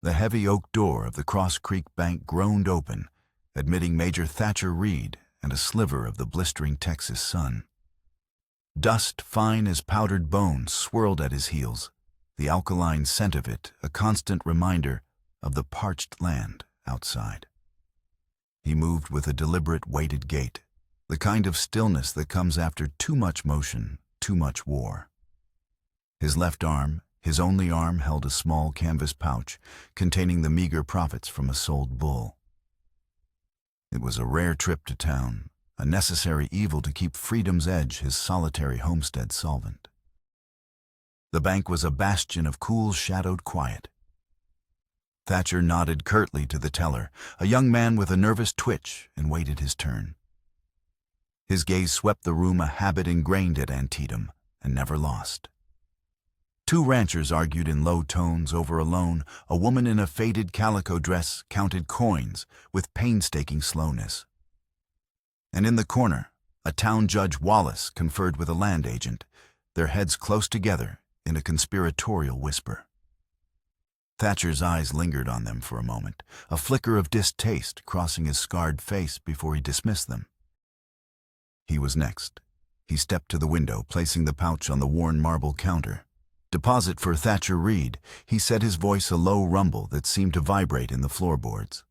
The heavy oak door of the Cross Creek Bank groaned open, admitting Major Thatcher Reed and a sliver of the blistering Texas sun. Dust fine as powdered bone swirled at his heels, the alkaline scent of it a constant reminder of the parched land outside. He moved with a deliberate, weighted gait, the kind of stillness that comes after too much motion, too much war. His left arm, his only arm, held a small canvas pouch containing the meager profits from a sold bull. It was a rare trip to town, a necessary evil to keep freedom's edge his solitary homestead solvent. The bank was a bastion of cool, shadowed quiet. Thatcher nodded curtly to the teller, a young man with a nervous twitch, and waited his turn. His gaze swept the room, a habit ingrained at Antietam and never lost. Two ranchers argued in low tones over a loan. A woman in a faded calico dress counted coins with painstaking slowness. And in the corner, a town judge, Wallace, conferred with a land agent, their heads close together in a conspiratorial whisper. Thatcher's eyes lingered on them for a moment, a flicker of distaste crossing his scarred face before he dismissed them. He was next. He stepped to the window, placing the pouch on the worn marble counter. Deposit for Thatcher Reed, he said, his voice a low rumble that seemed to vibrate in the floorboards.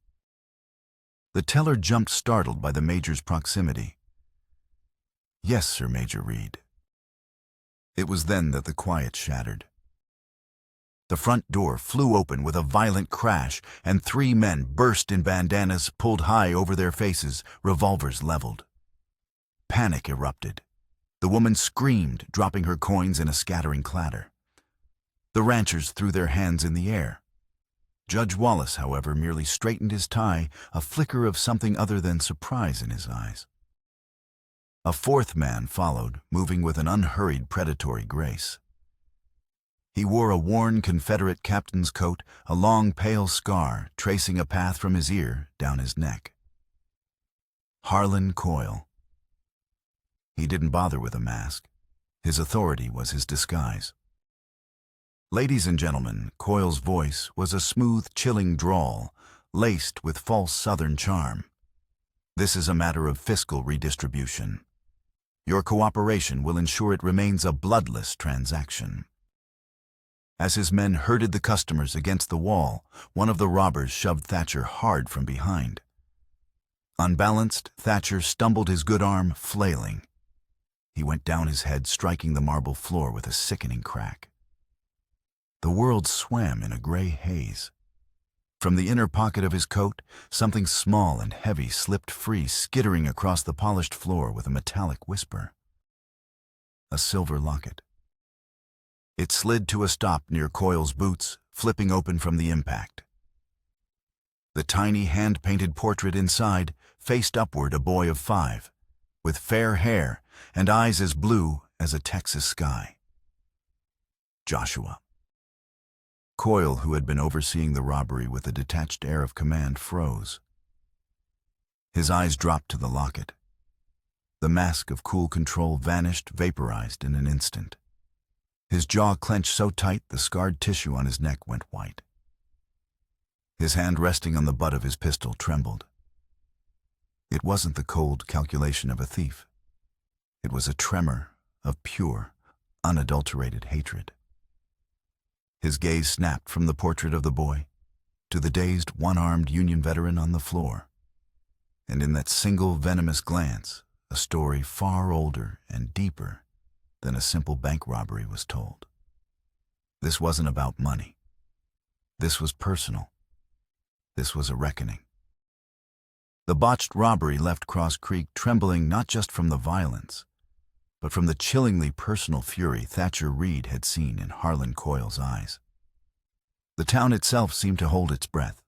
The teller jumped, startled by the Major's proximity. Yes, sir, Major Reed. It was then that the quiet shattered. The front door flew open with a violent crash, and three men burst in bandanas pulled high over their faces, revolvers leveled. Panic erupted. The woman screamed, dropping her coins in a scattering clatter. The ranchers threw their hands in the air. Judge Wallace, however, merely straightened his tie, a flicker of something other than surprise in his eyes. A fourth man followed, moving with an unhurried, predatory grace. He wore a worn Confederate captain's coat, a long, pale scar tracing a path from his ear down his neck. Harlan Coyle. He didn't bother with a mask. His authority was his disguise. Ladies and gentlemen, Coyle's voice was a smooth, chilling drawl, laced with false Southern charm. This is a matter of fiscal redistribution. Your cooperation will ensure it remains a bloodless transaction. As his men herded the customers against the wall, one of the robbers shoved Thatcher hard from behind. Unbalanced, Thatcher stumbled, his good arm flailing. He went down, his head striking the marble floor with a sickening crack. The world swam in a gray haze. From the inner pocket of his coat, something small and heavy slipped free, skittering across the polished floor with a metallic whisper. A silver locket. It slid to a stop near Coyle's boots, flipping open from the impact. The tiny hand-painted portrait inside faced upward, a boy of 5, with fair hair and eyes as blue as a Texas sky. Joshua. Coyle, who had been overseeing the robbery with a detached air of command, froze. His eyes dropped to the locket. The mask of cool control vanished, vaporized in an instant. His jaw clenched so tight the scarred tissue on his neck went white. His hand resting on the butt of his pistol trembled. It wasn't the cold calculation of a thief. It was a tremor of pure, unadulterated hatred. His gaze snapped from the portrait of the boy to the dazed, one-armed Union veteran on the floor. And in that single venomous glance, a story far older and deeper than a simple bank robbery was told. This wasn't about money. This was personal. This was a reckoning. The botched robbery left Cross Creek trembling not just from the violence, but from the chillingly personal fury Thatcher Reed had seen in Harlan Coyle's eyes. The town itself seemed to hold its breath.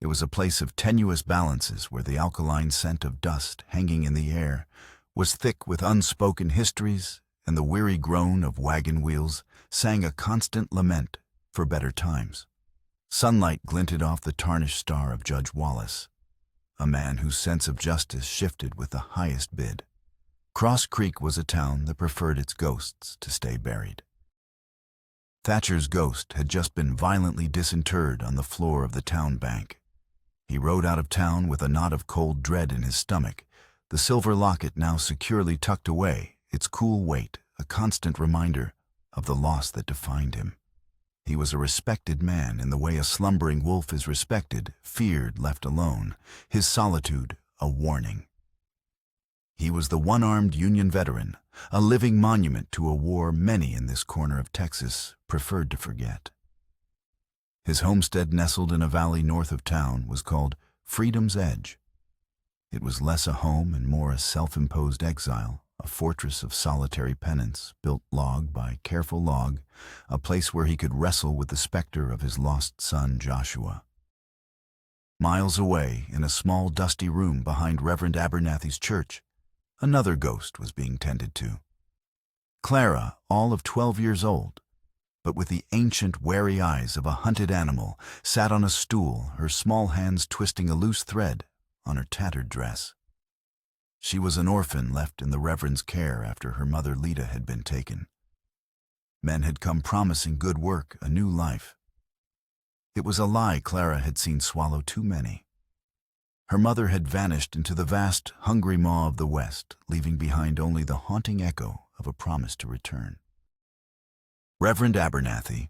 It was a place of tenuous balances where the alkaline scent of dust hanging in the air was thick with unspoken histories, and the weary groan of wagon wheels sang a constant lament for better times. Sunlight glinted off the tarnished star of Judge Wallace, a man whose sense of justice shifted with the highest bid. Cross Creek was a town that preferred its ghosts to stay buried. Thatcher's ghost had just been violently disinterred on the floor of the town bank. He rode out of town with a knot of cold dread in his stomach, the silver locket now securely tucked away, its cool weight a constant reminder of the loss that defined him. He was a respected man in the way a slumbering wolf is respected, feared left alone, his solitude a warning. He was the one-armed Union veteran, a living monument to a war many in this corner of Texas preferred to forget. His homestead, nestled in a valley north of town, was called Freedom's Edge. It was less a home and more a self-imposed exile, a fortress of solitary penance, built log by careful log, a place where he could wrestle with the specter of his lost son Joshua. Miles away, in a small dusty room behind Reverend Abernathy's church, another ghost was being tended to. Clara, all of 12 years old, but with the ancient, wary eyes of a hunted animal, sat on a stool, her small hands twisting a loose thread on her tattered dress. She was an orphan left in the Reverend's care after her mother Lita had been taken. Men had come promising good work, a new life. It was a lie Clara had seen swallow too many. Her mother had vanished into the vast, hungry maw of the West, leaving behind only the haunting echo of a promise to return. Reverend Abernathy,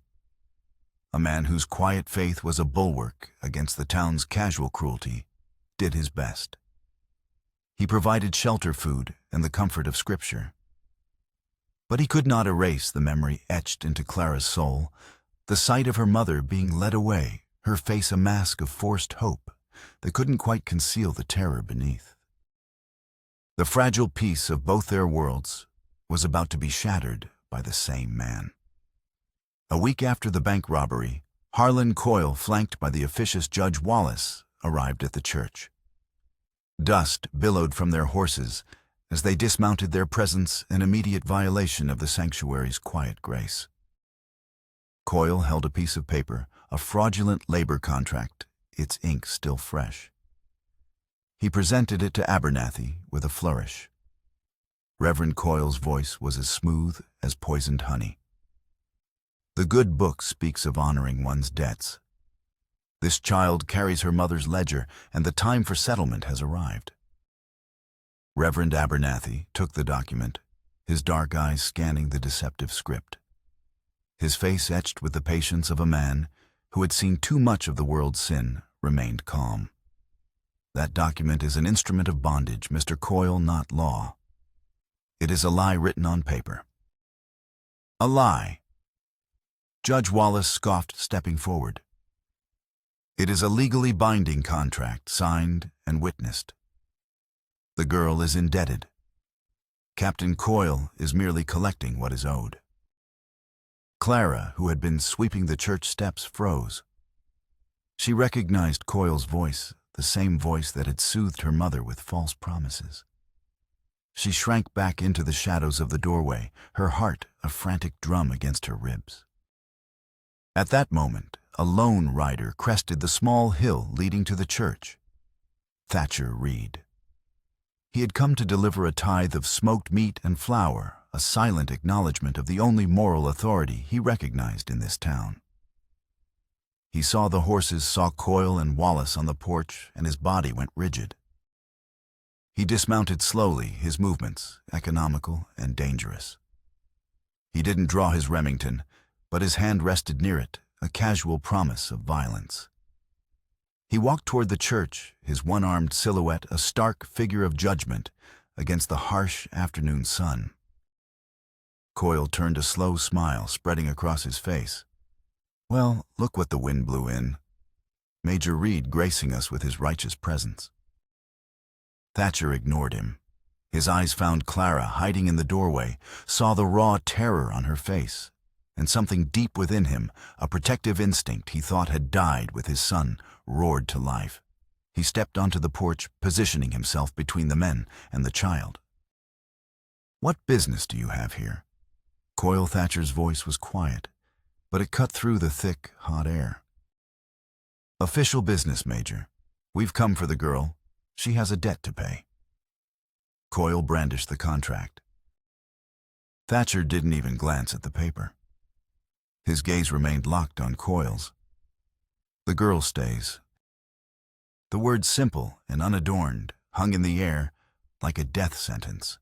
a man whose quiet faith was a bulwark against the town's casual cruelty, did his best. He provided shelter, food, and the comfort of Scripture. But he could not erase the memory etched into Clara's soul, the sight of her mother being led away, her face a mask of forced hope that couldn't quite conceal the terror beneath. The fragile peace of both their worlds was about to be shattered by the same man. A week after the bank robbery, Harlan Coyle, flanked by the officious Judge Wallace, arrived at the church. Dust billowed from their horses as they dismounted, their presence an immediate violation of the sanctuary's quiet grace. Coyle held a piece of paper, a fraudulent labor contract, its ink still fresh. He presented it to Abernathy with a flourish. Reverend Coyle's voice was as smooth as poisoned honey. The good book speaks of honoring one's debts. This child carries her mother's ledger, and the time for settlement has arrived. Reverend Abernathy took the document, his dark eyes scanning the deceptive script. His face, etched with the patience of a man who had seen too much of the world's sin, remained calm. That document is an instrument of bondage, Mr. Coyle, not law. It is a lie written on paper. A lie. Judge Wallace scoffed, stepping forward. It is a legally binding contract, signed and witnessed. The girl is indebted. Captain Coyle is merely collecting what is owed. Clara, who had been sweeping the church steps, froze. She recognized Coyle's voice, the same voice that had soothed her mother with false promises. She shrank back into the shadows of the doorway, her heart a frantic drum against her ribs. At that moment, a lone rider crested the small hill leading to the church. Thatcher Reed. He had come to deliver a tithe of smoked meat and flour, a silent acknowledgement of the only moral authority he recognized in this town. He saw the horses, saw Coyle and Wallace on the porch, and his body went rigid. He dismounted slowly, his movements economical and dangerous. He didn't draw his Remington, but his hand rested near it, a casual promise of violence. He walked toward the church, his one-armed silhouette a stark figure of judgment against the harsh afternoon sun. Coyle turned a slow smile spreading across his face. Well, look what the wind blew in. Major Reed gracing us with his righteous presence. Thatcher ignored him. His eyes found Clara hiding in the doorway, saw the raw terror on her face, and something deep within him, a protective instinct he thought had died with his son, roared to life. He stepped onto the porch, positioning himself between the men and the child. "What business do you have here?" Coyle Thatcher's voice was quiet, but it cut through the thick, hot air. "Official business, Major. We've come for the girl. She has a debt to pay." Coyle brandished the contract. Thatcher didn't even glance at the paper. His gaze remained locked on Coyle's. The girl stays. The word simple and unadorned hung in the air like a death sentence.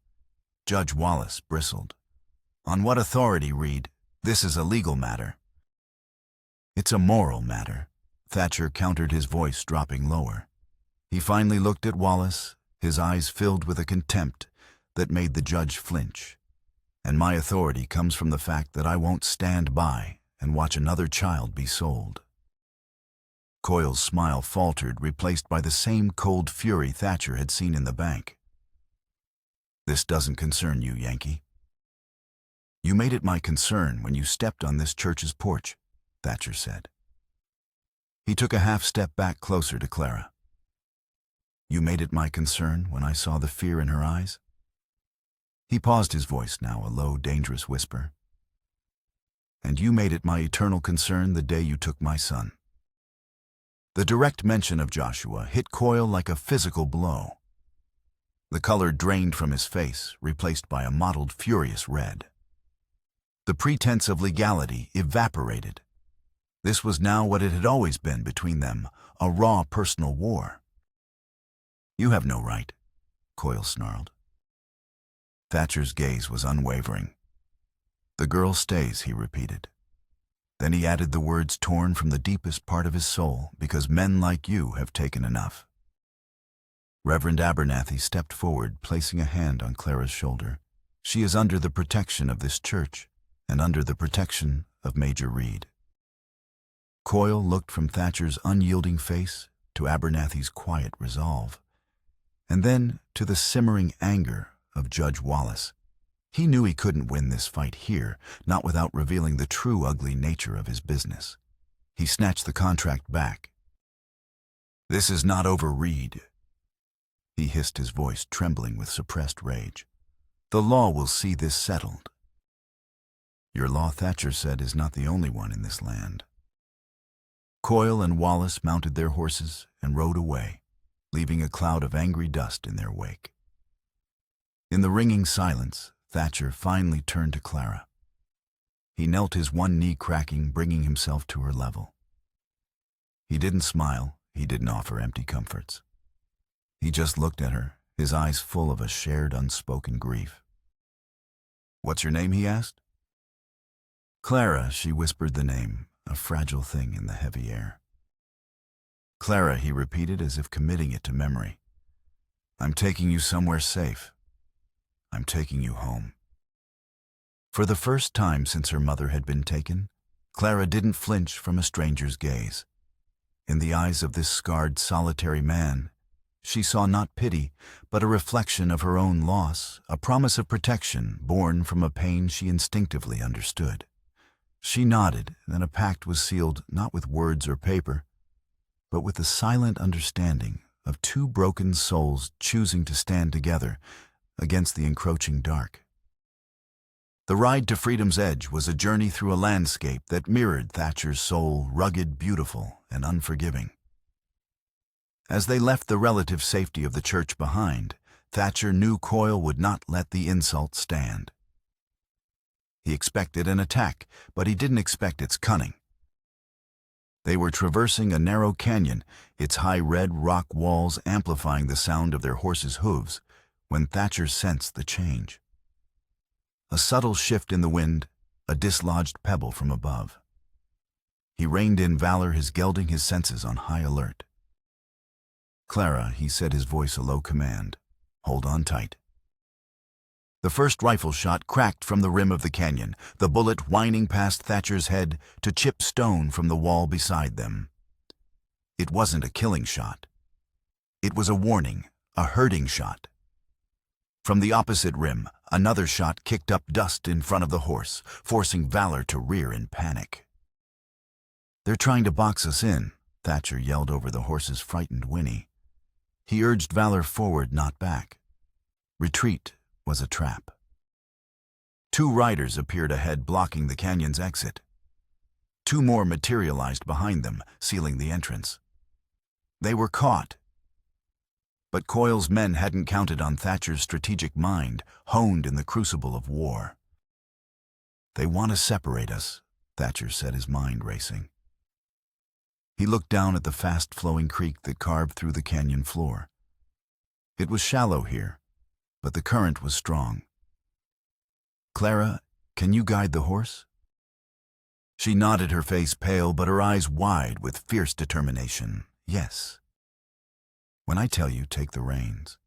Judge Wallace bristled. On what authority, Reed? This is a legal matter. It's a moral matter. Thatcher countered, his voice dropping lower. He finally looked at Wallace, his eyes filled with a contempt that made the judge flinch. And my authority comes from the fact that I won't stand by and watch another child be sold. Coyle's smile faltered, replaced by the same cold fury Thatcher had seen in the bank. This doesn't concern you, Yankee. You made it my concern when you stepped on this church's porch, Thatcher said. He took a half step back closer to Clara. You made it my concern when I saw the fear in her eyes? He paused, his voice now a low, dangerous whisper. And you made it my eternal concern the day you took my son. The direct mention of Joshua hit Coyle like a physical blow. The color drained from his face, replaced by a mottled, furious red. The pretense of legality evaporated. This was now what it had always been between them, a raw personal war. You have no right, Coyle snarled. Thatcher's gaze was unwavering. The girl stays, he repeated. Then he added the words torn from the deepest part of his soul, because men like you have taken enough. Reverend Abernathy stepped forward, placing a hand on Clara's shoulder. She is under the protection of this church, and under the protection of Major Reed. Coyle looked from Thatcher's unyielding face to Abernathy's quiet resolve, and then to the simmering anger of Judge Wallace. He knew he couldn't win this fight here, not without revealing the true ugly nature of his business. He snatched the contract back. This is not over, Reed, he hissed, his voice trembling with suppressed rage. The law will see this settled. Your law, Thatcher said, is not the only one in this land. Coyle and Wallace mounted their horses and rode away, leaving a cloud of angry dust in their wake. In the ringing silence, Thatcher finally turned to Clara. He knelt, his one knee cracking, bringing himself to her level. He didn't smile, he didn't offer empty comforts. He just looked at her, his eyes full of a shared, unspoken grief. What's your name, he asked. Clara, she whispered the name, a fragile thing in the heavy air. Clara, he repeated, as if committing it to memory. I'm taking you somewhere safe. I'm taking you home. For the first time since her mother had been taken, Clara didn't flinch from a stranger's gaze. In the eyes of this scarred, solitary man, she saw not pity, but a reflection of her own loss, a promise of protection born from a pain she instinctively understood. She nodded, then a pact was sealed not with words or paper, but with the silent understanding of two broken souls choosing to stand together against the encroaching dark. The ride to freedom's edge was a journey through a landscape that mirrored Thatcher's soul, rugged, beautiful, and unforgiving. As they left the relative safety of the church behind, Thatcher knew Coyle would not let the insult stand. He expected an attack, but he didn't expect its cunning. They were traversing a narrow canyon, its high red rock walls amplifying the sound of their horses' hooves, when Thatcher sensed the change. A subtle shift in the wind, a dislodged pebble from above. He reined in valor, his gelding, his senses on high alert. Clara, he said, his voice a low command. Hold on tight. The first rifle shot cracked from the rim of the canyon, the bullet whining past Thatcher's head to chip stone from the wall beside them. It wasn't a killing shot. It was a warning, a herding shot. From the opposite rim, another shot kicked up dust in front of the horse, forcing Valor to rear in panic. They're trying to box us in, Thatcher yelled over the horse's frightened whinny. He urged Valor forward, not back. Retreat was a trap. Two riders appeared ahead, blocking the canyon's exit. Two more materialized behind them, sealing the entrance. They were caught. But Coyle's men hadn't counted on Thatcher's strategic mind, honed in the crucible of war. They want to separate us, Thatcher said, his mind racing. He looked down at the fast-flowing creek that carved through the canyon floor. It was shallow here, but the current was strong. "Clara, can you guide the horse?" She nodded, her face pale but her eyes wide with fierce determination. "Yes." "When I tell you, take the reins.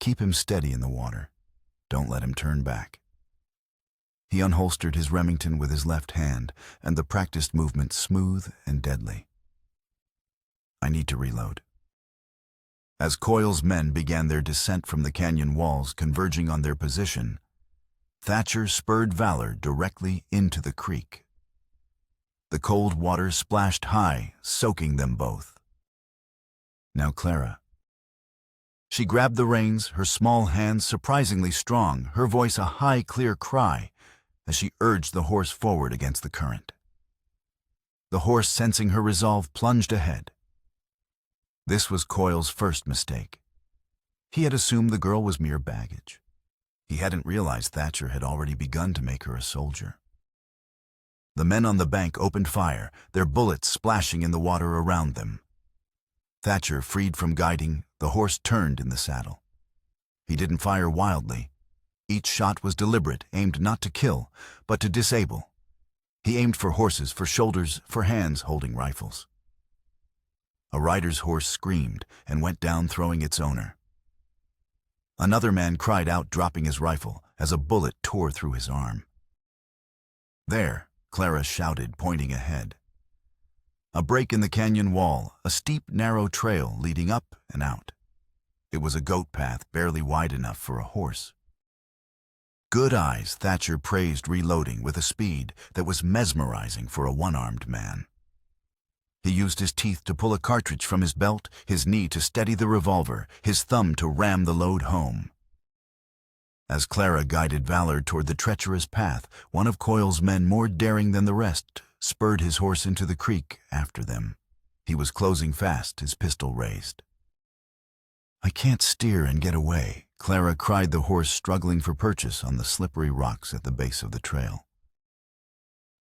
Keep him steady in the water. Don't let him turn back." He unholstered his Remington with his left hand, and the practiced movement smooth and deadly. "I need to reload." As Coyle's men began their descent from the canyon walls, converging on their position, Thatcher spurred Valor directly into the creek. The cold water splashed high, soaking them both. "Now, Clara." She grabbed the reins, her small hands surprisingly strong, her voice a high, clear cry as she urged the horse forward against the current. The horse, sensing her resolve, plunged ahead. This was Coyle's first mistake. He had assumed the girl was mere baggage. He hadn't realized Thatcher had already begun to make her a soldier. The men on the bank opened fire, their bullets splashing in the water around them. Thatcher, freed from guiding, the horse turned in the saddle. He didn't fire wildly. Each shot was deliberate, aimed not to kill, but to disable. He aimed for horses, for shoulders, for hands holding rifles. A rider's horse screamed and went down, throwing its owner. Another man cried out, dropping his rifle, as a bullet tore through his arm. "There," Clara shouted, pointing ahead. A break in the canyon wall, a steep, narrow trail leading up and out. It was a goat path, barely wide enough for a horse. "Good eyes," Thatcher praised, reloading with a speed that was mesmerizing for a one-armed man. He used his teeth to pull a cartridge from his belt, his knee to steady the revolver, his thumb to ram the load home. As Clara guided Valor toward the treacherous path, one of Coyle's men, more daring than the rest, spurred his horse into the creek after them. He was closing fast, his pistol raised. "I can't steer and get away," Clara cried, the horse struggling for purchase on the slippery rocks at the base of the trail.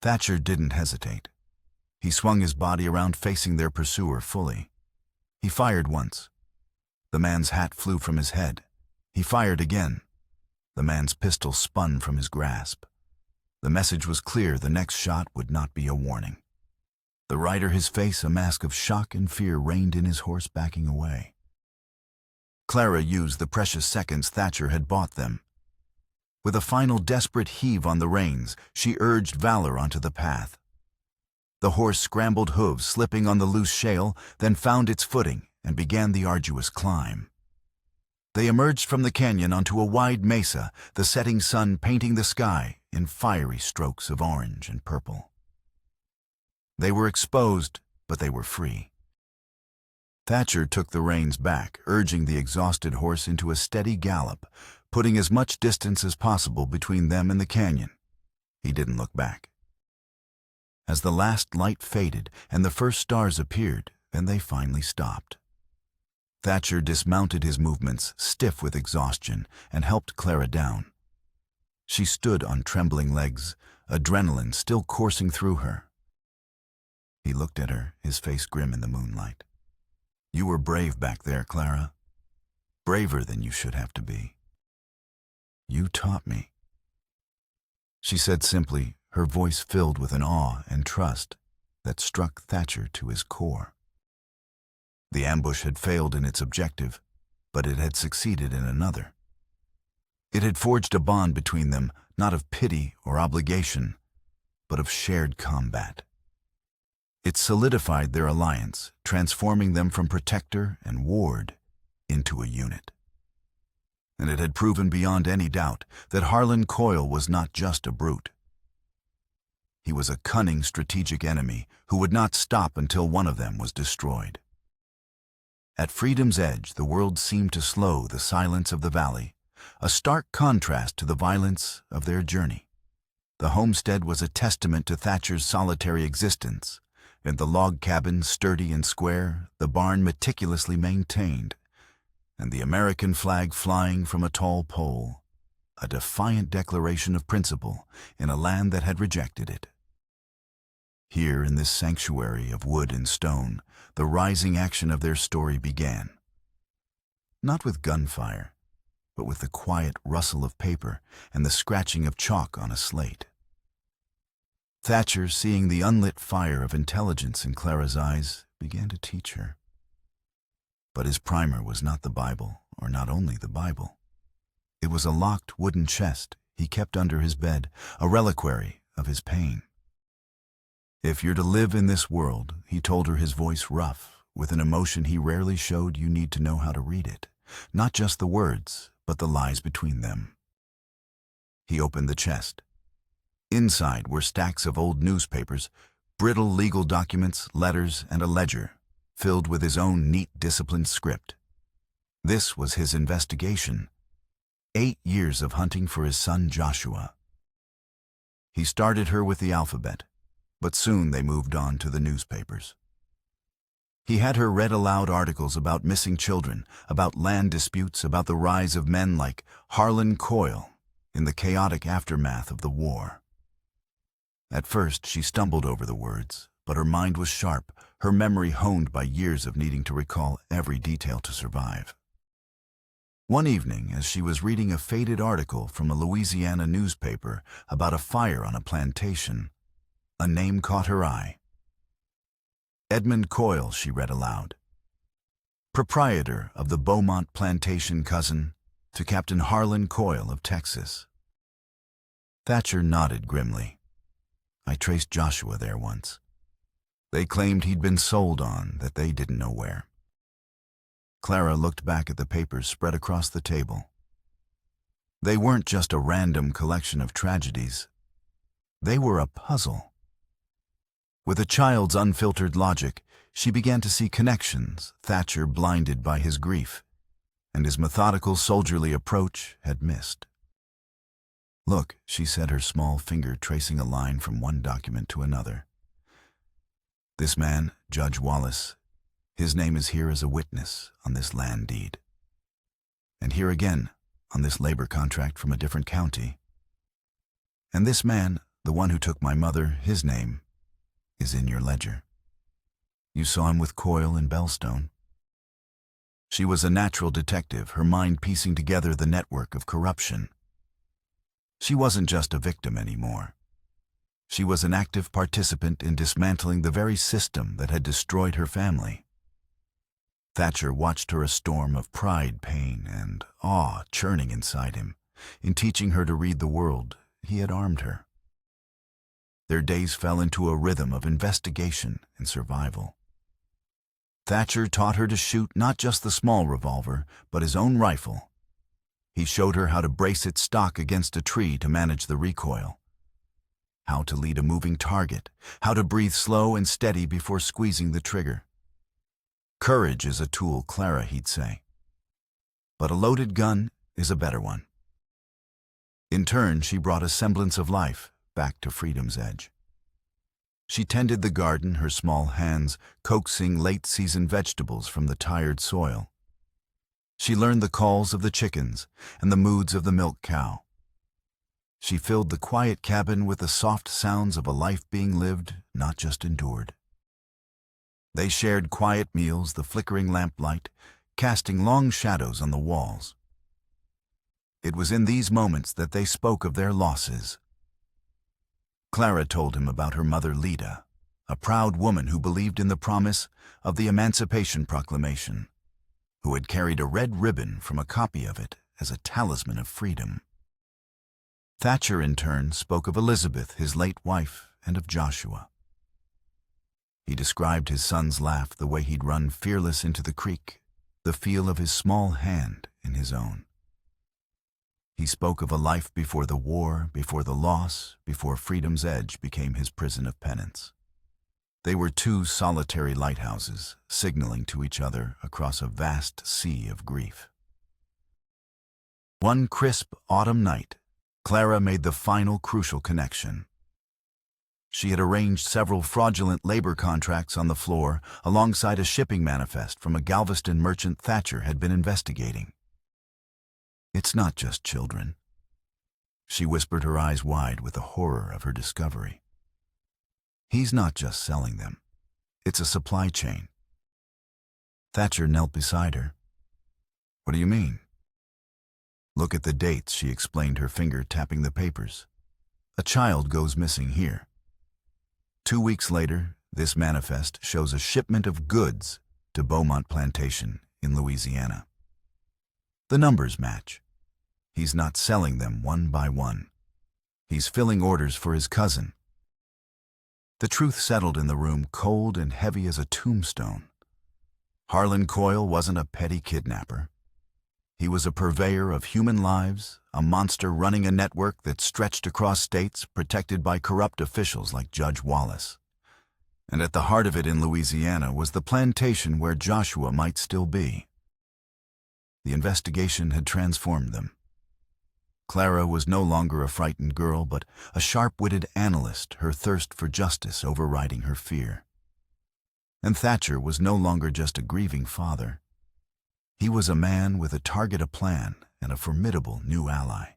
Thatcher didn't hesitate. He swung his body around, facing their pursuer fully. He fired once. The man's hat flew from his head. He fired again. The man's pistol spun from his grasp. The message was clear: the next shot would not be a warning. The rider, his face a mask of shock and fear, reined in his horse, backing away. Clara used the precious seconds Thatcher had bought them. With a final desperate heave on the reins, she urged Valor onto the path. The horse scrambled, hooves slipping on the loose shale, then found its footing and began the arduous climb. They emerged from the canyon onto a wide mesa, the setting sun painting the sky in fiery strokes of orange and purple. They were exposed, but they were free. Thatcher took the reins back, urging the exhausted horse into a steady gallop, putting as much distance as possible between them and the canyon. He didn't look back. As the last light faded and the first stars appeared, then they finally stopped. Thatcher dismounted, his movements stiff with exhaustion, and helped Clara down. She stood on trembling legs, adrenaline still coursing through her. He looked at her, his face grim in the moonlight. "You were brave back there, Clara. Braver than you should have to be. You taught me." She said simply, her voice filled with an awe and trust that struck Thatcher to his core. The ambush had failed in its objective, but it had succeeded in another. It had forged a bond between them, not of pity or obligation, but of shared combat. It solidified their alliance, transforming them from protector and ward into a unit. And it had proven beyond any doubt that Harlan Coyle was not just a brute. He was a cunning, strategic enemy who would not stop until one of them was destroyed. At freedom's edge, the world seemed to slow the silence of the valley, a stark contrast to the violence of their journey. The homestead was a testament to Thatcher's solitary existence, and the log cabin, sturdy and square, the barn meticulously maintained, and the American flag flying from a tall pole, a defiant declaration of principle in a land that had rejected it. Here in this sanctuary of wood and stone, the rising action of their story began. Not with gunfire, but with the quiet rustle of paper and the scratching of chalk on a slate. Thatcher, seeing the unlit fire of intelligence in Clara's eyes, began to teach her. But his primer was not the Bible, or not only the Bible. It was a locked wooden chest he kept under his bed, a reliquary of his pain. If you're to live in this world, he told her, his voice rough, with an emotion he rarely showed, you need to know how to read it. Not just the words, but the lies between them. He opened the chest. Inside were stacks of old newspapers, brittle legal documents, letters, and a ledger, filled with his own neat, disciplined script. This was his investigation. 8 years of hunting for his son Joshua. He started her with the alphabet, but soon they moved on to the newspapers. He had her read aloud articles about missing children, about land disputes, about the rise of men like Harlan Coyle in the chaotic aftermath of the war. At first, she stumbled over the words, but her mind was sharp, her memory honed by years of needing to recall every detail to survive. One evening, as she was reading a faded article from a Louisiana newspaper about a fire on a plantation, a name caught her eye. Edmund Coyle, she read aloud. Proprietor of the Beaumont plantation, cousin to Captain Harlan Coyle of Texas. Thatcher nodded grimly. I traced Joshua there once. They claimed he'd been sold on, that they didn't know where. Clara looked back at the papers spread across the table. They weren't just a random collection of tragedies. They were a puzzle. With a child's unfiltered logic, she began to see connections Thatcher, blinded by his grief, and his methodical, soldierly approach, had missed. Look, she said, her small finger tracing a line from one document to another. This man, Judge Wallace, his name is here as a witness on this land deed. And here again, on this labor contract from a different county. And this man, the one who took my mother, his name is in your ledger. You saw him with Coyle and Bellstone. She was a natural detective, her mind piecing together the network of corruption. She wasn't just a victim anymore. She was an active participant in dismantling the very system that had destroyed her family. Thatcher watched her, a storm of pride, pain, and awe churning inside him. In teaching her to read the world, he had armed her. Their days fell into a rhythm of investigation and survival. Thatcher taught her to shoot not just the small revolver, but his own rifle. He showed her how to brace its stock against a tree to manage the recoil, how to lead a moving target, how to breathe slow and steady before squeezing the trigger. Courage is a tool, Clara, he'd say, but a loaded gun is a better one. In turn, she brought a semblance of life back to freedom's edge. She tended the garden, her small hands coaxing late-season vegetables from the tired soil. She learned the calls of the chickens and the moods of the milk cow. She filled the quiet cabin with the soft sounds of a life being lived, not just endured. They shared quiet meals, the flickering lamplight, casting long shadows on the walls. It was in these moments that they spoke of their losses. Clara told him about her mother, Lida, a proud woman who believed in the promise of the Emancipation Proclamation, who had carried a red ribbon from a copy of it as a talisman of freedom. Thatcher, in turn, spoke of Elizabeth, his late wife, and of Joshua. He described his son's laugh, the way he'd run fearless into the creek, the feel of his small hand in his own. He spoke of a life before the war, before the loss, before freedom's edge became his prison of penance. They were two solitary lighthouses, signaling to each other across a vast sea of grief. One crisp autumn night, Clara made the final crucial connection. She had arranged several fraudulent labor contracts on the floor alongside a shipping manifest from a Galveston merchant Thatcher had been investigating. It's not just children. She whispered, her eyes wide with the horror of her discovery. He's not just selling them. It's a supply chain. Thatcher knelt beside her. What do you mean? Look at the dates, she explained, her finger tapping the papers. A child goes missing here. 2 weeks later, this manifest shows a shipment of goods to Beaumont Plantation in Louisiana. The numbers match. He's not selling them one by one. He's filling orders for his cousin. The truth settled in the room, cold and heavy as a tombstone. Harlan Coyle wasn't a petty kidnapper. He was a purveyor of human lives, a monster running a network that stretched across states protected by corrupt officials like Judge Wallace. And at the heart of it in Louisiana was the plantation where Joshua might still be. The investigation had transformed them. Clara was no longer a frightened girl, but a sharp-witted analyst, her thirst for justice overriding her fear. And Thatcher was no longer just a grieving father. He was a man with a target, a plan, and a formidable new ally.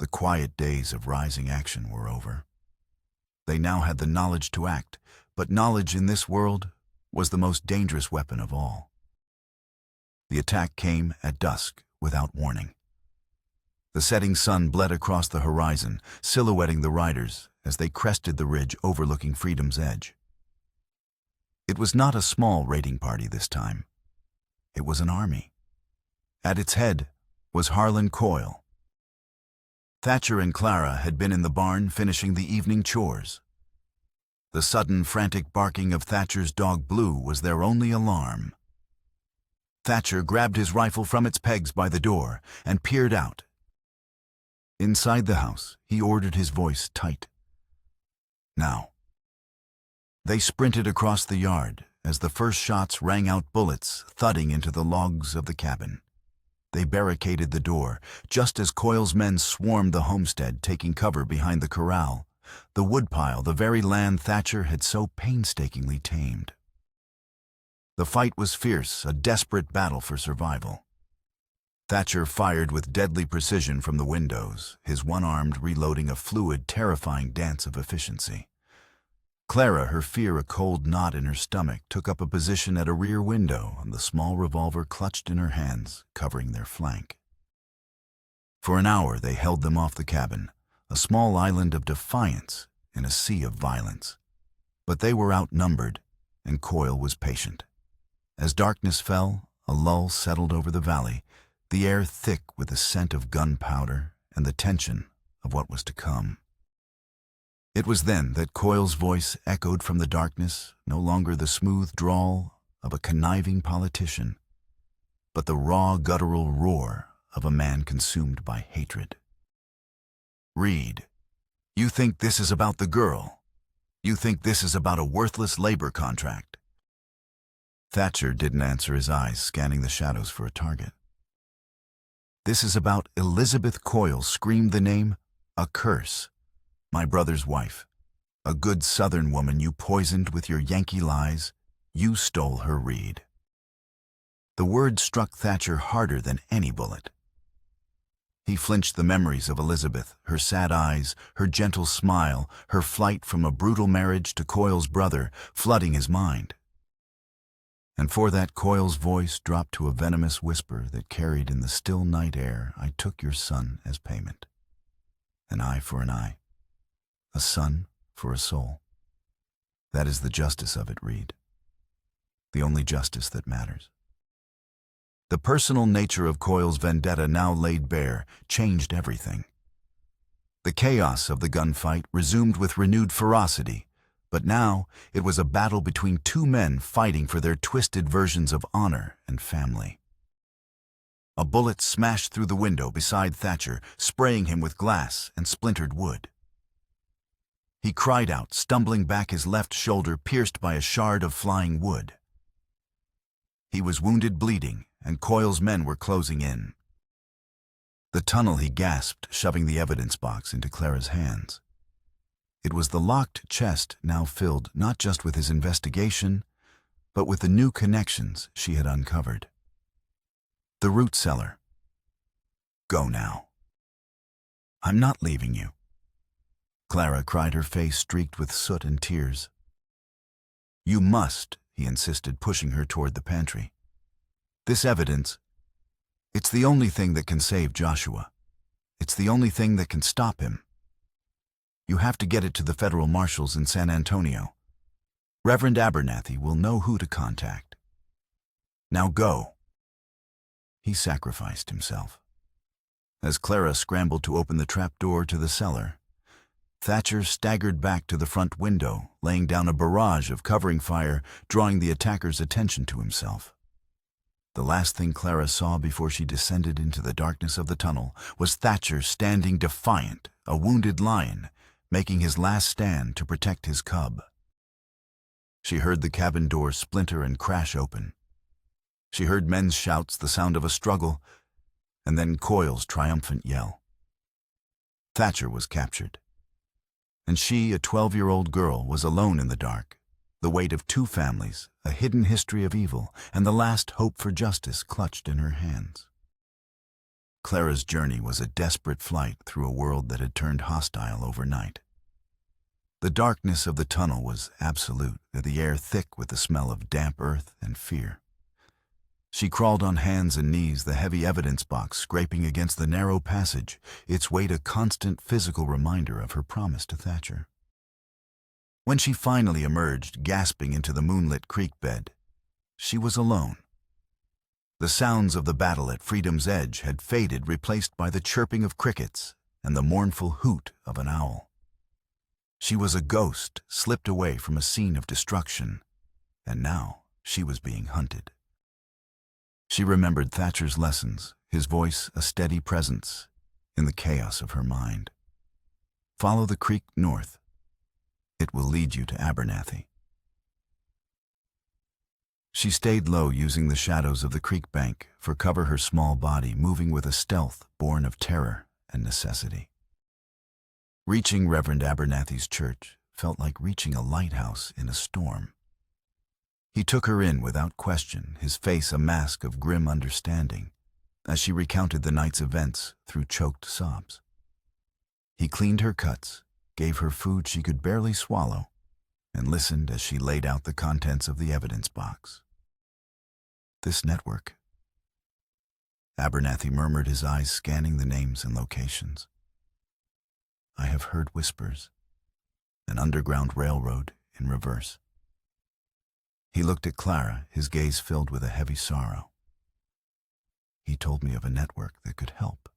The quiet days of rising action were over. They now had the knowledge to act, but knowledge in this world was the most dangerous weapon of all. The attack came at dusk without warning. The setting sun bled across the horizon, silhouetting the riders as they crested the ridge overlooking freedom's edge. It was not a small raiding party this time. It was an army. At its head was Harlan Coyle. Thatcher and Clara had been in the barn finishing the evening chores. The sudden, frantic barking of Thatcher's dog Blue was their only alarm. Thatcher grabbed his rifle from its pegs by the door and peered out. Inside the house, he ordered, his voice tight. Now. They sprinted across the yard as the first shots rang out, bullets thudding into the logs of the cabin. They barricaded the door, just as Coyle's men swarmed the homestead, taking cover behind the corral, the woodpile, the very land Thatcher had so painstakingly tamed. The fight was fierce, a desperate battle for survival. Thatcher fired with deadly precision from the windows, his one-armed reloading a fluid, terrifying dance of efficiency. Clara, her fear a cold knot in her stomach, took up a position at a rear window, and the small revolver clutched in her hands, covering their flank. For an hour they held them off the cabin, a small island of defiance in a sea of violence. But they were outnumbered, and Coyle was patient. As darkness fell, a lull settled over the valley, the air thick with the scent of gunpowder and the tension of what was to come. It was then that Coyle's voice echoed from the darkness, no longer the smooth drawl of a conniving politician, but the raw, guttural roar of a man consumed by hatred. Reed, you think this is about the girl? You think this is about a worthless labor contract? Thatcher didn't answer, his eyes scanning the shadows for a target. This is about Elizabeth Coyle, screamed the name, a curse. My brother's wife, a good Southern woman you poisoned with your Yankee lies. You stole her, Reed. The word struck Thatcher harder than any bullet. He flinched, the memories of Elizabeth, her sad eyes, her gentle smile, her flight from a brutal marriage to Coyle's brother, flooding his mind. And for that, Coyle's voice dropped to a venomous whisper that carried in the still night air, I took your son as payment. An eye for an eye. A son for a soul. That is the justice of it, Reed. The only justice that matters. The personal nature of Coyle's vendetta, now laid bare, changed everything. The chaos of the gunfight resumed with renewed ferocity, but now it was a battle between two men fighting for their twisted versions of honor and family. A bullet smashed through the window beside Thatcher, spraying him with glass and splintered wood. He cried out, stumbling back, his left shoulder pierced by a shard of flying wood. He was wounded, bleeding, and Coyle's men were closing in. The tunnel, he gasped, shoving the evidence box into Clara's hands. It was the locked chest now filled not just with his investigation, but with the new connections she had uncovered. The root cellar. Go now. I'm not leaving you. Clara cried, her face streaked with soot and tears. "You must," he insisted, pushing her toward the pantry. "This evidence, it's the only thing that can save Joshua. It's the only thing that can stop him. You have to get it to the federal marshals in San Antonio. Reverend Abernathy will know who to contact. Now go." He sacrificed himself. As Clara scrambled to open the trapdoor to the cellar, Thatcher staggered back to the front window, laying down a barrage of covering fire, drawing the attacker's attention to himself. The last thing Clara saw before she descended into the darkness of the tunnel was Thatcher standing defiant, a wounded lion, making his last stand to protect his cub. She heard the cabin door splinter and crash open. She heard men's shouts, the sound of a struggle, and then Coyle's triumphant yell. Thatcher was captured. And she, a 12-year-old girl, was alone in the dark, the weight of 2 families, a hidden history of evil, and the last hope for justice clutched in her hands. Clara's journey was a desperate flight through a world that had turned hostile overnight. The darkness of the tunnel was absolute, the air thick with the smell of damp earth and fear. She crawled on hands and knees, the heavy evidence box scraping against the narrow passage, its weight a constant physical reminder of her promise to Thatcher. When she finally emerged, gasping into the moonlit creek bed, she was alone. The sounds of the battle at Freedom's Edge had faded, replaced by the chirping of crickets and the mournful hoot of an owl. She was a ghost, slipped away from a scene of destruction, and now she was being hunted. She remembered Thatcher's lessons, his voice a steady presence in the chaos of her mind. Follow the creek north. It will lead you to Abernathy. She stayed low, using the shadows of the creek bank for cover, her small body moving with a stealth born of terror and necessity. Reaching Reverend Abernathy's church felt like reaching a lighthouse in a storm. He took her in without question, his face a mask of grim understanding, as she recounted the night's events through choked sobs. He cleaned her cuts, gave her food she could barely swallow, and listened as she laid out the contents of the evidence box. "This network," Abernathy murmured, his eyes scanning the names and locations. "I have heard whispers. An underground railroad in reverse." He looked at Clara, his gaze filled with a heavy sorrow. "He told me of a network that could help.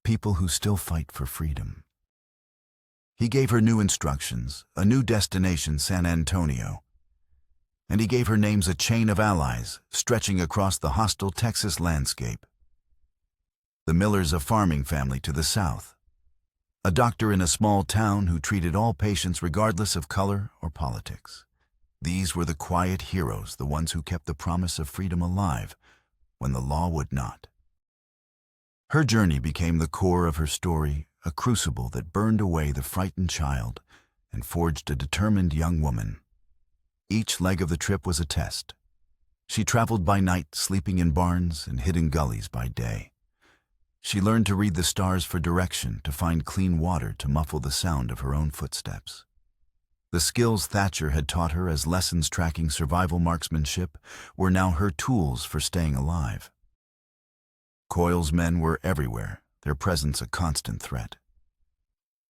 People who still fight for freedom." He gave her new instructions, a new destination, San Antonio. And he gave her names, a chain of allies stretching across the hostile Texas landscape. The Millers, a farming family to the south. A doctor in a small town who treated all patients regardless of color or politics. These were the quiet heroes, the ones who kept the promise of freedom alive when the law would not. Her journey became the core of her story, a crucible that burned away the frightened child and forged a determined young woman. Each leg of the trip was a test. She traveled by night, sleeping in barns and hidden gullies by day. She learned to read the stars for direction, to find clean water to muffle the sound of her own footsteps. The skills Thatcher had taught her as lessons tracking survival marksmanship were now her tools for staying alive. Coyle's men were everywhere, their presence a constant threat.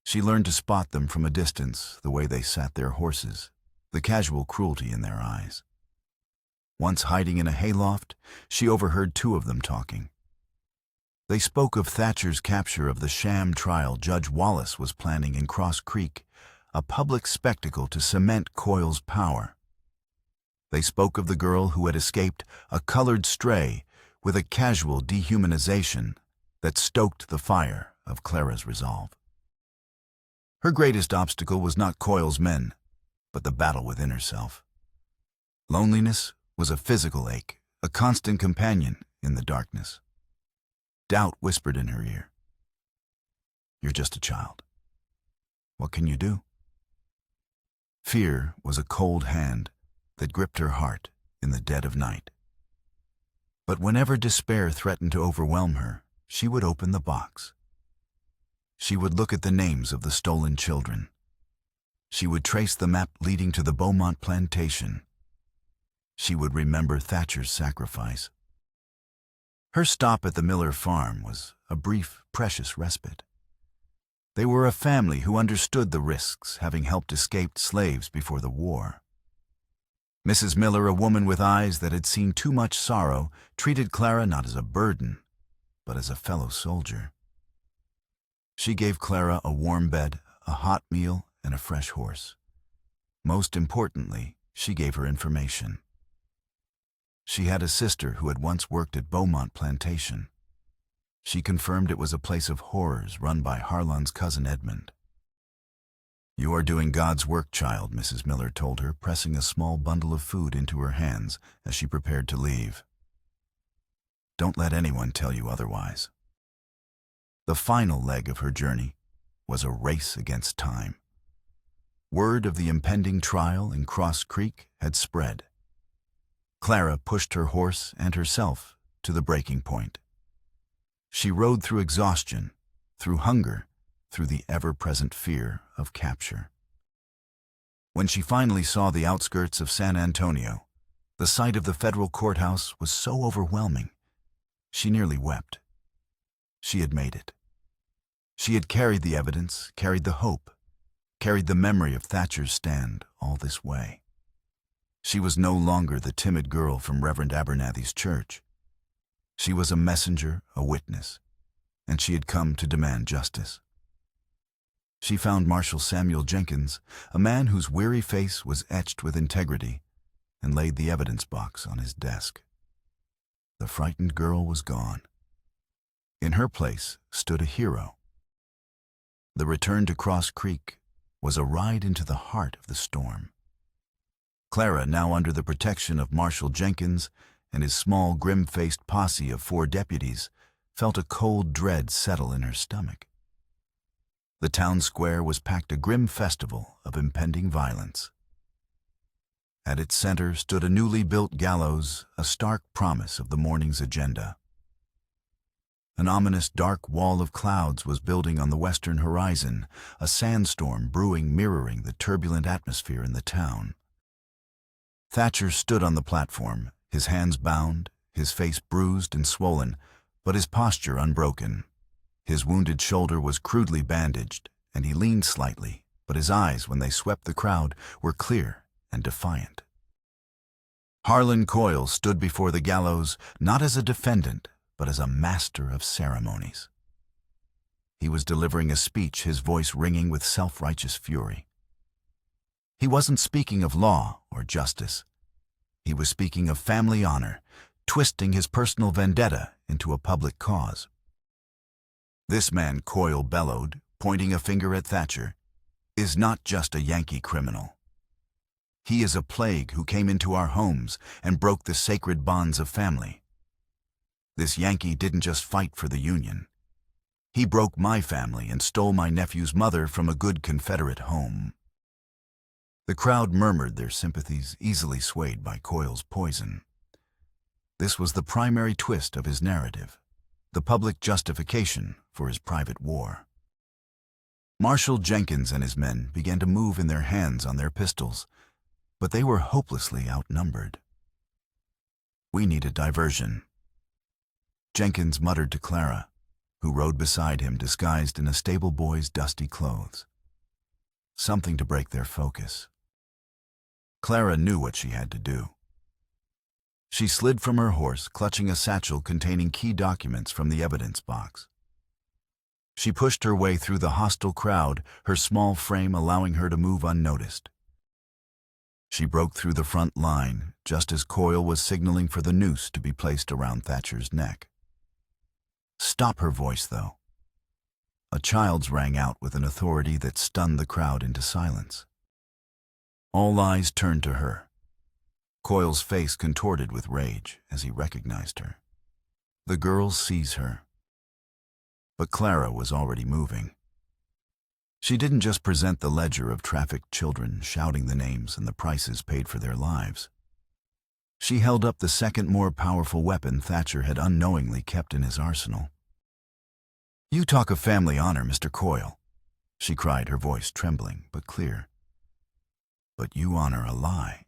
She learned to spot them from a distance, the way they sat their horses, the casual cruelty in their eyes. Once hiding in a hayloft, she overheard 2 of them talking. They spoke of Thatcher's capture of the sham trial Judge Wallace was planning in Cross Creek, a public spectacle to cement Coyle's power. They spoke of the girl who had escaped, a colored stray, with a casual dehumanization that stoked the fire of Clara's resolve. Her greatest obstacle was not Coyle's men, but the battle within herself. Loneliness was a physical ache, a constant companion in the darkness. Doubt whispered in her ear, "You're just a child. What can you do?" Fear was a cold hand that gripped her heart in the dead of night. But whenever despair threatened to overwhelm her, she would open the box. She would look at the names of the stolen children. She would trace the map leading to the Beaumont plantation. She would remember Thatcher's sacrifice. Her stop at the Miller farm was a brief, precious respite. They were a family who understood the risks, having helped escaped slaves before the war. Mrs. Miller, a woman with eyes that had seen too much sorrow, treated Clara not as a burden, but as a fellow soldier. She gave Clara a warm bed, a hot meal, and a fresh horse. Most importantly, she gave her information. She had a sister who had once worked at Beaumont Plantation. She confirmed it was a place of horrors run by Harlan's cousin Edmund. "You are doing God's work, child," Mrs. Miller told her, pressing a small bundle of food into her hands as she prepared to leave. "Don't let anyone tell you otherwise." The final leg of her journey was a race against time. Word of the impending trial in Cross Creek had spread. Clara pushed her horse and herself to the breaking point. She rode through exhaustion, through hunger, through the ever-present fear of capture. When she finally saw the outskirts of San Antonio, the sight of the federal courthouse was so overwhelming, she nearly wept. She had made it. She had carried the evidence, carried the hope, carried the memory of Thatcher's stand all this way. She was no longer the timid girl from Reverend Abernathy's church. She was a messenger, a witness, and she had come to demand justice. She found Marshal Samuel Jenkins, a man whose weary face was etched with integrity, and laid the evidence box on his desk. The frightened girl was gone. In her place stood a hero. The return to Cross Creek was a ride into the heart of the storm. Clara, now under the protection of Marshal Jenkins and his small, grim-faced posse of 4 deputies, felt a cold dread settle in her stomach. The town square was packed a grim festival of impending violence. At its center stood a newly built gallows, a stark promise of the morning's agenda. An ominous dark wall of clouds was building on the western horizon, a sandstorm brewing, mirroring the turbulent atmosphere in the town. Thatcher stood on the platform, his hands bound, his face bruised and swollen, but his posture unbroken. His wounded shoulder was crudely bandaged, and he leaned slightly, but his eyes, when they swept the crowd, were clear and defiant. Harlan Coyle stood before the gallows not as a defendant, but as a master of ceremonies. He was delivering a speech, his voice ringing with self-righteous fury. He wasn't speaking of law or justice. He was speaking of family honor, twisting his personal vendetta into a public cause. "This man," Coyle bellowed, pointing a finger at Thatcher, "is not just a Yankee criminal. He is a plague who came into our homes and broke the sacred bonds of family. This Yankee didn't just fight for the Union. He broke my family and stole my nephew's mother from a good Confederate home." The crowd murmured their sympathies, easily swayed by Coyle's poison. This was the primary twist of his narrative, the public justification for his private war. Marshal Jenkins and his men began to move in their hands on their pistols, but they were hopelessly outnumbered. "We need a diversion," Jenkins muttered to Clara, who rode beside him disguised in a stable boy's dusty clothes. Something to break their focus. Clara knew what she had to do. She slid from her horse, clutching a satchel containing key documents from the evidence box. She pushed her way through the hostile crowd, her small frame allowing her to move unnoticed. She broke through the front line, just as Coyle was signaling for the noose to be placed around Thatcher's neck. "Stop," her voice, though. A child's rang out with an authority that stunned the crowd into silence. All eyes turned to her. Coyle's face contorted with rage as he recognized her. The girl sees her. But Clara was already moving. She didn't just present the ledger of trafficked children, shouting the names and the prices paid for their lives. She held up the second more powerful weapon Thatcher had unknowingly kept in his arsenal. "You talk of family honor, Mr. Coyle," she cried, her voice trembling but clear. "But you honor a lie."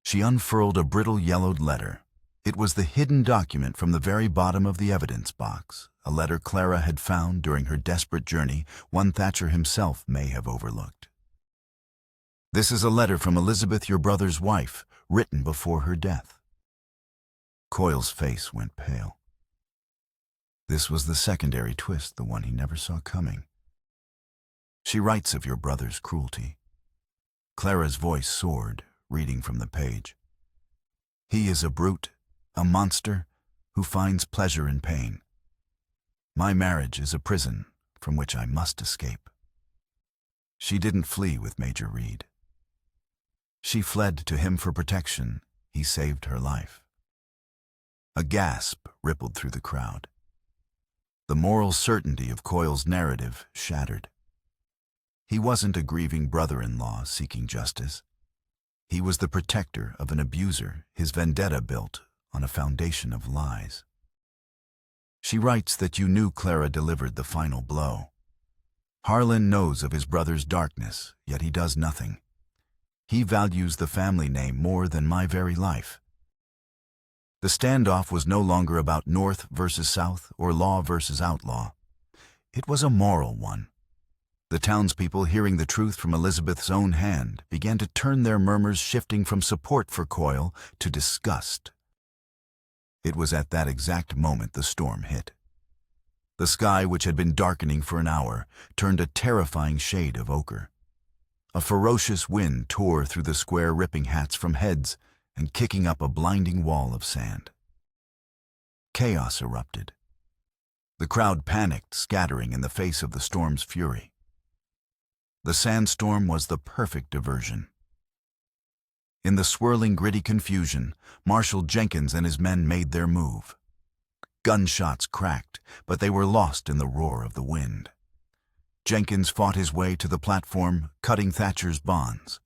She unfurled a brittle yellowed letter. It was the hidden document from the very bottom of the evidence box, a letter Clara had found during her desperate journey, one Thatcher himself may have overlooked. "This is a letter from Elizabeth, your brother's wife, written before her death." Coyle's face went pale. This was the secondary twist, the one he never saw coming. "She writes of your brother's cruelty." Clara's voice soared, reading from the page. "He is a brute, a monster, who finds pleasure in pain. My marriage is a prison from which I must escape." She didn't flee with Major Reed. She fled to him for protection. He saved her life. A gasp rippled through the crowd. The moral certainty of Coyle's narrative shattered. He wasn't a grieving brother-in-law seeking justice. He was the protector of an abuser, his vendetta built on a foundation of lies. "She writes that you knew Clara delivered the final blow. Harlan knows of his brother's darkness, yet he does nothing. He values the family name more than my very life." The standoff was no longer about North versus South or law versus outlaw. It was a moral one. The townspeople, hearing the truth from Elizabeth's own hand, began to turn their murmurs, shifting from support for Coyle to disgust. It was at that exact moment the storm hit. The sky, which had been darkening for an hour, turned a terrifying shade of ochre. A ferocious wind tore through the square, ripping hats from heads and kicking up a blinding wall of sand. Chaos erupted. The crowd panicked, scattering in the face of the storm's fury. The sandstorm was the perfect diversion. In the swirling, gritty confusion, Marshal Jenkins and his men made their move. Gunshots cracked, but they were lost in the roar of the wind. Jenkins fought his way to the platform, cutting Thatcher's bonds.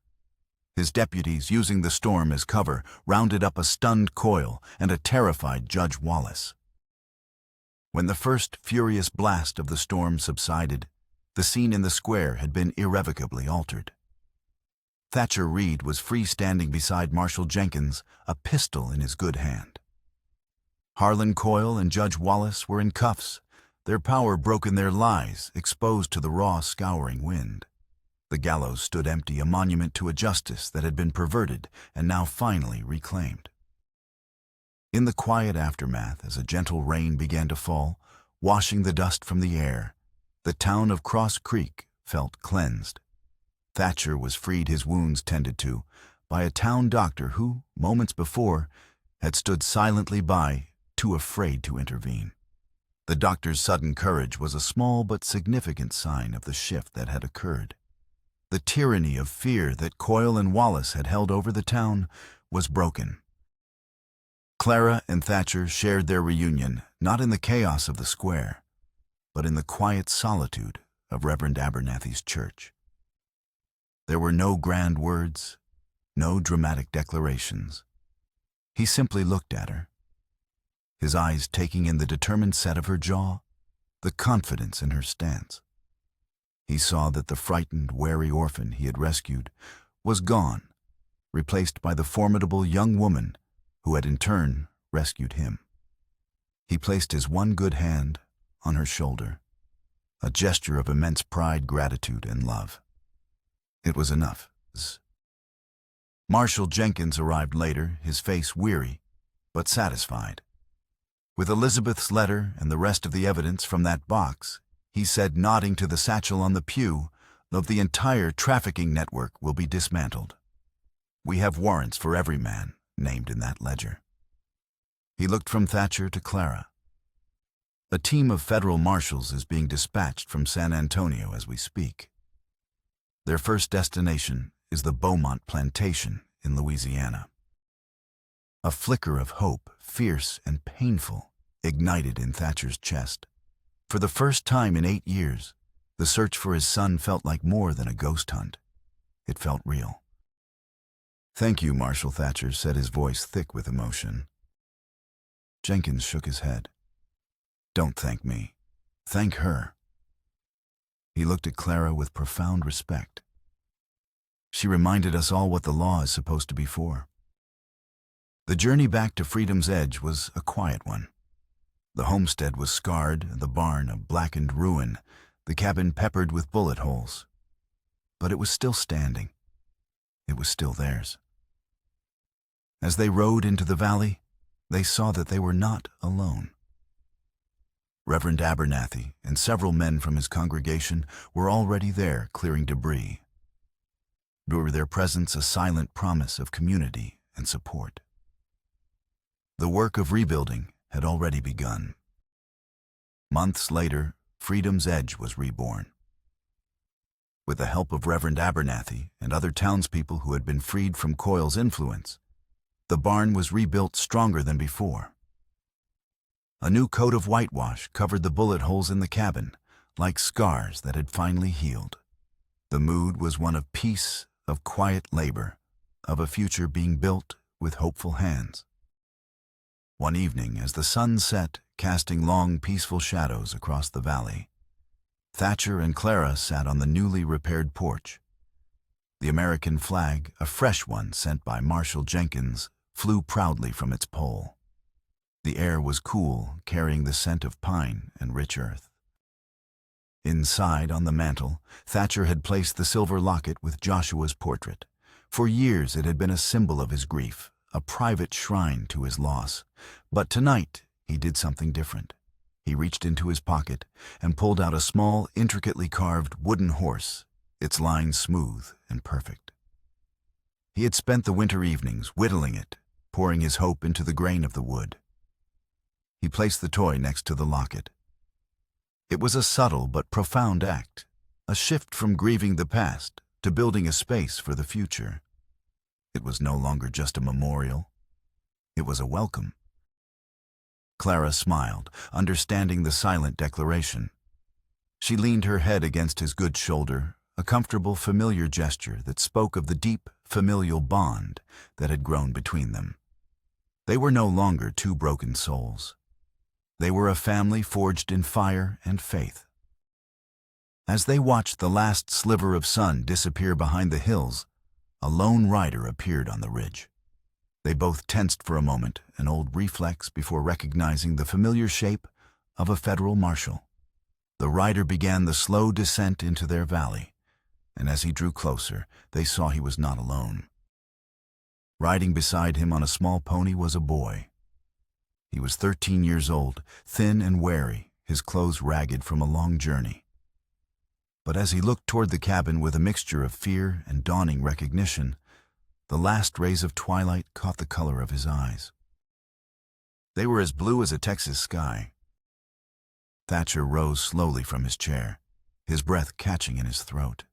His deputies, using the storm as cover, rounded up a stunned Coyle and a terrified Judge Wallace. When the first furious blast of the storm subsided, the scene in the square had been irrevocably altered. Thatcher Reed was freestanding beside Marshal Jenkins, a pistol in his good hand. Harlan Coyle and Judge Wallace were in cuffs, their power broken, their lies exposed to the raw, scouring wind. The gallows stood empty, a monument to a justice that had been perverted and now finally reclaimed. In the quiet aftermath, as a gentle rain began to fall, washing the dust from the air, the town of Cross Creek felt cleansed. Thatcher was freed, his wounds tended to, by a town doctor who, moments before, had stood silently by, too afraid to intervene. The doctor's sudden courage was a small but significant sign of the shift that had occurred. The tyranny of fear that Coyle and Wallace had held over the town was broken. Clara and Thatcher shared their reunion, not in the chaos of the square, but in the quiet solitude of Reverend Abernathy's church. There were no grand words, no dramatic declarations. He simply looked at her, his eyes taking in the determined set of her jaw, the confidence in her stance. He saw that the frightened, wary orphan he had rescued was gone, replaced by the formidable young woman who had in turn rescued him. He placed his one good hand on her shoulder, a gesture of immense pride, gratitude, and love. It was enough. Marshal Jenkins arrived later, his face weary, but satisfied. With Elizabeth's letter and the rest of the evidence from that box, he said, nodding to the satchel on the pew, "Of the entire trafficking network will be dismantled. We have warrants for every man named in that ledger." He looked from Thatcher to Clara. "A team of federal marshals is being dispatched from San Antonio as we speak. Their first destination is the Beaumont Plantation in Louisiana." A flicker of hope, fierce and painful, ignited in Thatcher's chest. For the first time in 8 years, the search for his son felt like more than a ghost hunt. It felt real. "Thank you, Marshal," Thatcher said, his voice thick with emotion. Jenkins shook his head. "Don't thank me. Thank her. He looked at Clara with profound respect. She reminded us all what the law is supposed to be for. The journey back to freedom's edge was a quiet one. The homestead was scarred, the barn a blackened ruin, the cabin peppered with bullet holes. But it was still standing. It was still theirs. As they rode into the valley, they saw that they were not alone. Reverend Abernathy and several men from his congregation were already there clearing debris. Through their presence a silent promise of community and support. The work of rebuilding had already begun. Months later, Freedom's Edge was reborn. With the help of Reverend Abernathy and other townspeople who had been freed from Coyle's influence, the barn was rebuilt stronger than before. A new coat of whitewash covered the bullet holes in the cabin, like scars that had finally healed. The mood was one of peace, of quiet labor, of a future being built with hopeful hands. One evening, as the sun set, casting long, peaceful shadows across the valley, Thatcher and Clara sat on the newly repaired porch. The American flag, a fresh one sent by Marshal Jenkins, flew proudly from its pole. The air was cool, carrying the scent of pine and rich earth. Inside, on the mantel, Thatcher had placed the silver locket with Joshua's portrait. For years it had been a symbol of his grief, a private shrine to his loss. But tonight he did something different. He reached into his pocket and pulled out a small, intricately carved wooden horse, its lines smooth and perfect. He had spent the winter evenings whittling it, pouring his hope into the grain of the wood. He placed the toy next to the locket. It was a subtle but profound act, a shift from grieving the past to building a space for the future. It was no longer just a memorial. It was a welcome. Clara smiled, understanding the silent declaration. She leaned her head against his good shoulder, a comfortable, familiar gesture that spoke of the deep, familial bond that had grown between them. They were no longer two broken souls. They were a family forged in fire and faith. As they watched the last sliver of sun disappear behind the hills, a lone rider appeared on the ridge. They both tensed for a moment, an old reflex before recognizing the familiar shape of a federal marshal. The rider began the slow descent into their valley, and as he drew closer, they saw he was not alone. Riding beside him on a small pony was a boy. He was 13 years old, thin and wary, his clothes ragged from a long journey. But as he looked toward the cabin with a mixture of fear and dawning recognition, the last rays of twilight caught the color of his eyes. They were as blue as a Texas sky. Thatcher rose slowly from his chair, his breath catching in his throat.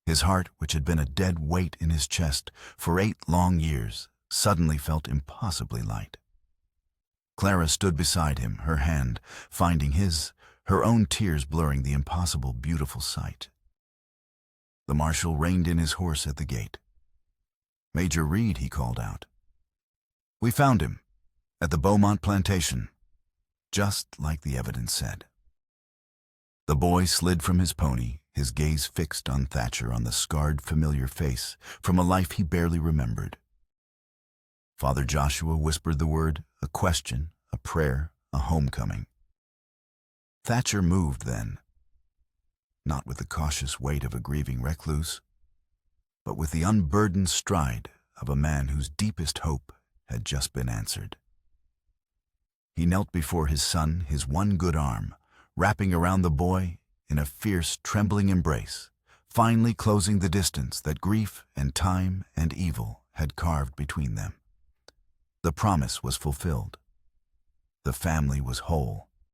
His heart, which had been a dead weight in his chest for 8 long years, suddenly felt impossibly light. Clara stood beside him, her hand finding his, her own tears blurring the impossible beautiful sight. The marshal reined in his horse at the gate. "Major Reed," he called out. "We found him, at the Beaumont plantation, just like the evidence said." The boy slid from his pony, his gaze fixed on Thatcher on the scarred, familiar face from a life he barely remembered. Father Joshua whispered the word, a question, a prayer, a homecoming. Thatcher moved then, not with the cautious weight of a grieving recluse, but with the unburdened stride of a man whose deepest hope had just been answered. He knelt before his son, his one good arm, wrapping around the boy in a fierce, trembling embrace, finally closing the distance that grief and time and evil had carved between them. The promise was fulfilled. The family was whole.